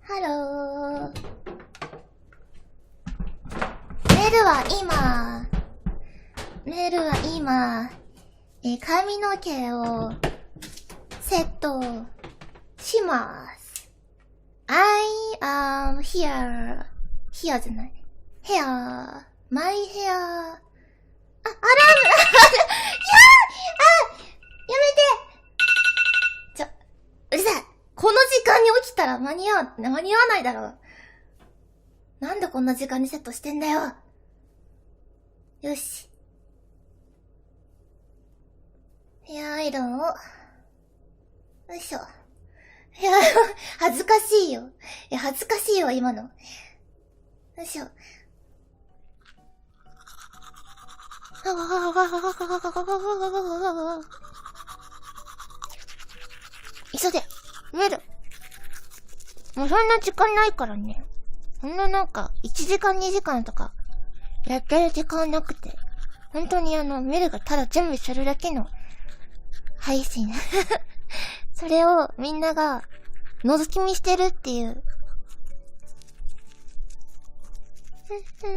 ハロー。メルは今、髪の毛をセットします。I am here. here じゃない。hair. my hair. あ、アラームやめてうるさい。この時間に起きたら間に合わないだろう。なんでこんな時間にセットしてんだよ。よし。ヘアアイロンを。よいしょ。恥ずかしいよ。恥ずかしいよ、今の。よいしょ。急げ。メル。もうそんな時間ないからね。そんななんか、1時間2時間とか、やってる時間なくて。本当にメルがただ準備するだけの配信。それをみんなが覗き見してるっていう。